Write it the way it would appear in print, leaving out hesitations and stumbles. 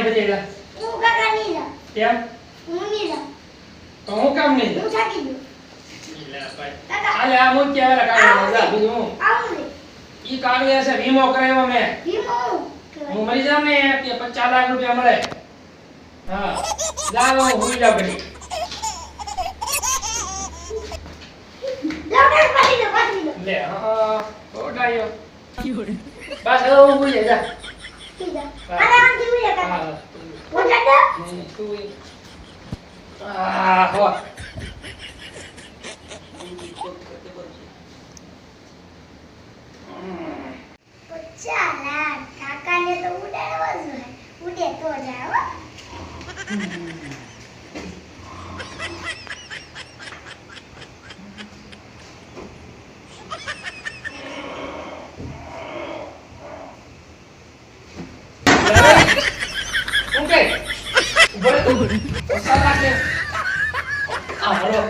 પાણી ભરી જા. હું કાકા નહીં જા. કેમ? હું નહીં જા. તો હું કામ નહીં જા. હું થાકી ગયો. લે ભાઈ. કાકા. આલે આ મૂક કે આલા કાઢો જા બીજું હું. આવું રે. ઈ કાગળિયા છે વીમો કરાવ્યો મેં. વીમો. હું મરી જામ ને કે 50 લાખ રૂપિયા મળે. હા. લાવો હુઈ જાવ ઘડી. પાછી દો. લે હા ઓડાયો. બસ હવે હું હુઈ જા. ઠીક છે. આરામથી ઉઈ જા કાકા. હા. ઓજા દે. તું આ હો. ચાલા કાકાને તો ઉડાડવો જ હોય. ઉડે તો જાવ. ઓકે બોલે તું સાલા કે આ હલો